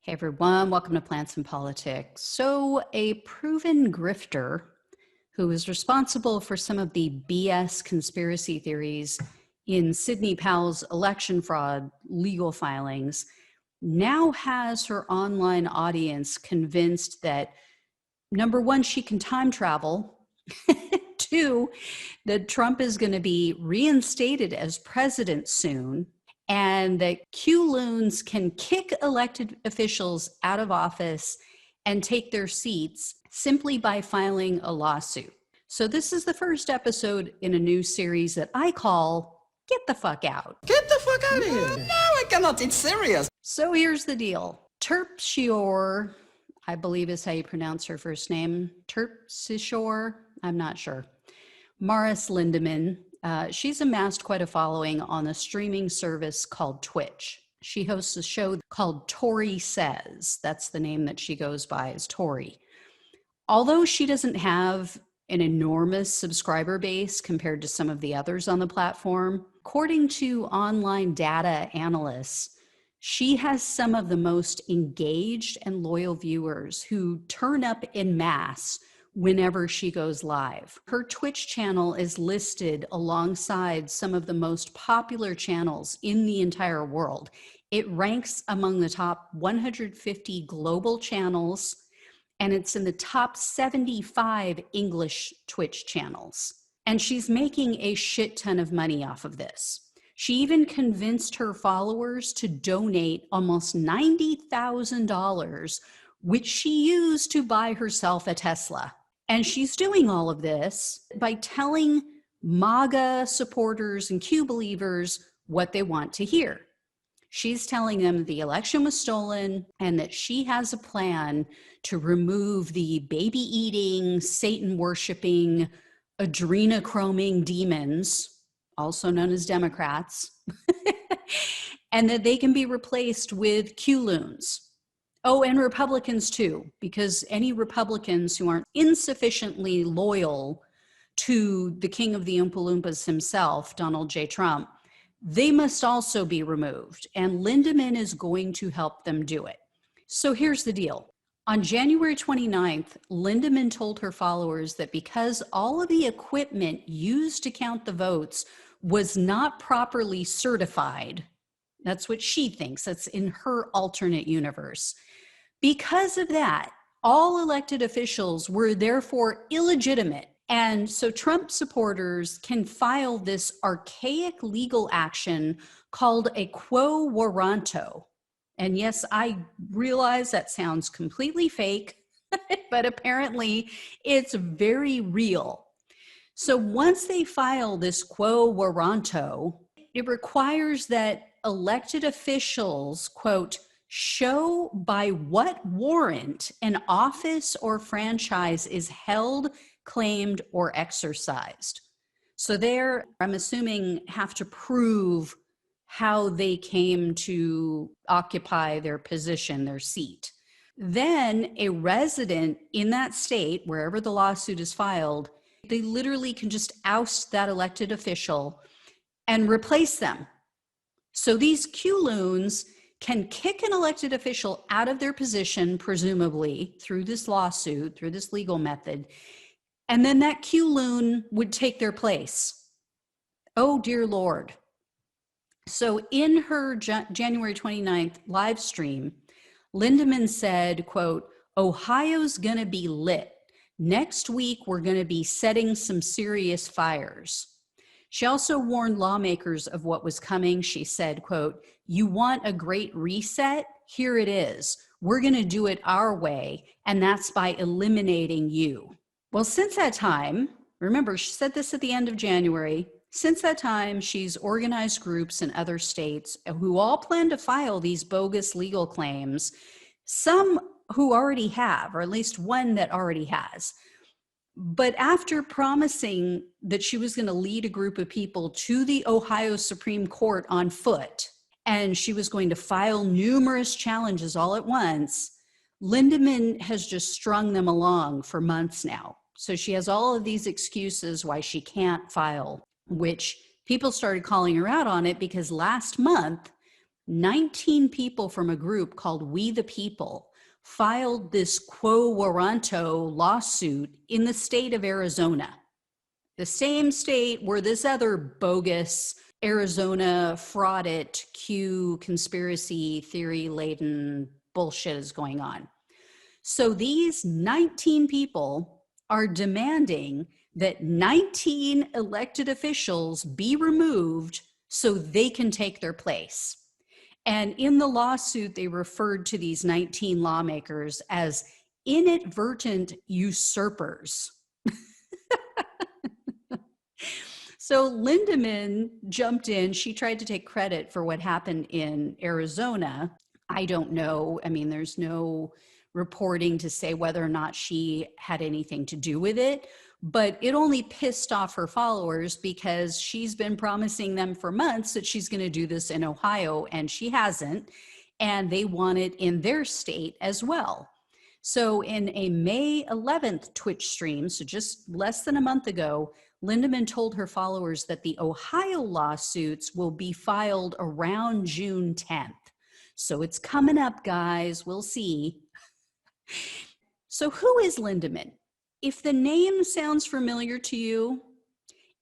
Hey everyone, welcome to Plants and Politics. So, a proven grifter who is responsible for some of the BS conspiracy theories in Sidney Powell's election fraud legal filings now has her online audience convinced that, number one, she can time travel, two, that Trump is going to be reinstated as president soon, and that Loons can kick elected officials out of office and take their seats simply by filing a lawsuit. So this is the first episode in a new series that I call Get the Fuck Out. Get the fuck out of here. No, I cannot. It's serious. So here's the deal. Terpsichore, I believe is how you pronounce her first name. Terpsichore, I'm not sure. Maris Lindemann. She's amassed quite a following on a streaming service called Twitch. She hosts a show called Tori Says. That's the name that she goes by, is Tori. Although she doesn't have an enormous subscriber base compared to some of the others on the platform, according to online data analysts, she has some of the most engaged and loyal viewers who turn up en masse whenever she goes live. Her Twitch channel is listed alongside some of the most popular channels in the entire world. It ranks among the top 150 global channels, and it's in the top 75 English Twitch channels. And she's making a shit ton of money off of this. She even convinced her followers to donate almost $90,000, which she used to buy herself a Tesla. And she's doing all of this by telling MAGA supporters and Q believers what they want to hear. She's telling them the election was stolen and that she has a plan to remove the baby-eating, Satan-worshiping, adrenochroming demons, also known as Democrats, and that they can be replaced with Q-loons. Oh, and Republicans too, because any Republicans who aren't insufficiently loyal to the king of the Oompa Loompas himself, Donald J. Trump, they must also be removed. And Lindemann is going to help them do it. So here's the deal. On January 29th, Lindemann told her followers that because all of the equipment used to count the votes was not properly certified, that's what she thinks, that's in her alternate universe. Because of that, all elected officials were therefore illegitimate. And so Trump supporters can file this archaic legal action called a quo warranto. And yes, I realize that sounds completely fake, but apparently it's very real. So once they file this quo warranto, it requires that elected officials, quote, show by what warrant an office or franchise is held, claimed, or exercised. So there, I'm assuming, have to prove how they came to occupy their position, their seat. Then a resident in that state, wherever the lawsuit is filed, they literally can just oust that elected official and replace them. So these Q-loons can kick an elected official out of their position, presumably through this lawsuit, through this legal method, and then that Q-loon would take their place. Oh, dear Lord. So in her January 29th live stream, Lindemann said, quote, Ohio's going to be lit. Next week, we're going to be setting some serious fires. She also warned lawmakers of what was coming. She said, quote, you want a great reset? Here it is. We're going to do it our way, and that's by eliminating you. Well, since that time, remember, she said this at the end of January, since that time, she's organized groups in other states who all plan to file these bogus legal claims, some who already have, or at least one that already has. But after promising that she was going to lead a group of people to the Ohio Supreme Court on foot, and she was going to file numerous challenges all at once, Lindemann has just strung them along for months now. So she has all of these excuses why she can't file, which people started calling her out on it because last month, 19 people from a group called We the People filed this quo warranto lawsuit in the state of Arizona, the same state where this other bogus Arizona fraudit Q conspiracy theory laden bullshit is going on. So these 19 people are demanding that 19 elected officials be removed so they can take their place. And in the lawsuit, they referred to these 19 lawmakers as inadvertent usurpers. So Lindemann jumped in. She tried to take credit for what happened in Arizona. I don't know. I mean, there's no reporting to say whether or not she had anything to do with it, but it only pissed off her followers because she's been promising them for months that she's going to do this in Ohio, and she hasn't, and they want it in their state as well. So in a May 11th Twitch stream, so just less than a month ago, Lindemann told her followers that the Ohio lawsuits will be filed around June 10th. So it's coming up, guys. We'll see. So who is Lindemann? If the name sounds familiar to you,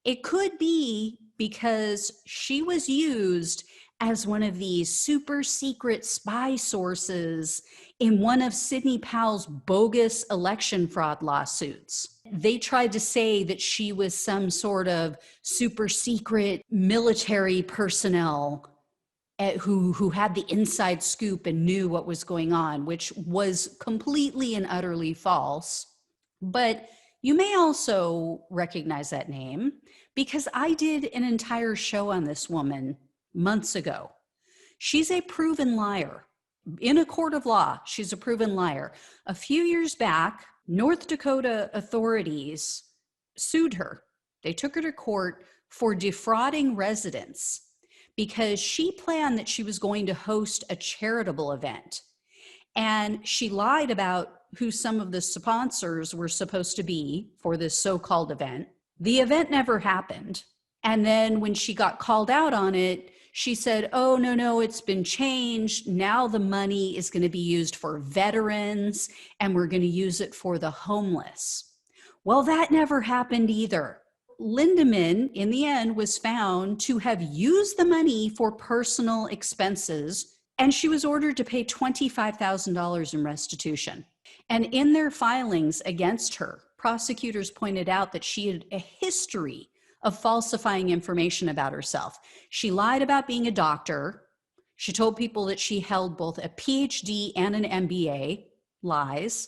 it could be because she was used as one of these super secret spy sources in one of Sidney Powell's bogus election fraud lawsuits. They tried to say that she was some sort of super secret military personnel who had the inside scoop and knew what was going on, which was completely and utterly false. But you may also recognize that name because I did an entire show on this woman months ago. She's a proven liar. In a court of law, she's a proven liar. A few years back, North Dakota authorities sued her. They took her to court for defrauding residents because she planned that she was going to host a charitable event. And she lied about who some of the sponsors were supposed to be for this so-called event. The event never happened. And then when she got called out on it, she said, oh, no, it's been changed. Now the money is going to be used for veterans and we're going to use it for the homeless. Well, that never happened either. Lindemann, in the end, was found to have used the money for personal expenses, and she was ordered to pay $25,000 in restitution. And in their filings against her, prosecutors pointed out that she had a history of falsifying information about herself. She lied about being a doctor. She told people that she held both a PhD and an MBA, lies.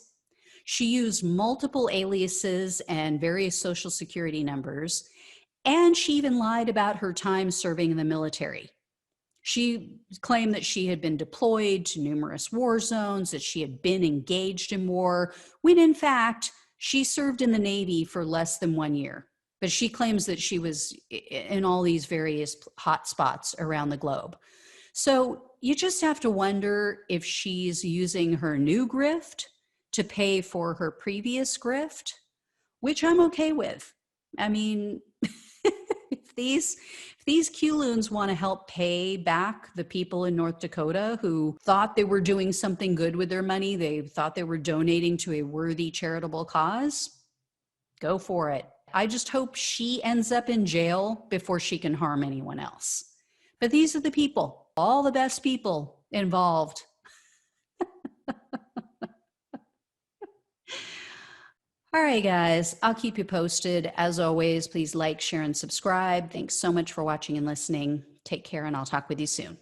She used multiple aliases and various social security numbers, and she even lied about her time serving in the military. She claimed that she had been deployed to numerous war zones, that she had been engaged in war, when in fact, she served in the Navy for less than 1 year. But she claims that she was in all these various hot spots around the globe. So you just have to wonder if she's using her new grift to pay for her previous grift, which I'm okay with. I mean, if these QLoons want to help pay back the people in North Dakota who thought they were doing something good with their money, they thought they were donating to a worthy charitable cause, go for it. I just hope she ends up in jail before she can harm anyone else. But these are the people, all the best people involved. All right, guys, I'll keep you posted. As always, please like, share, and subscribe. Thanks so much for watching and listening. Take care, and I'll talk with you soon.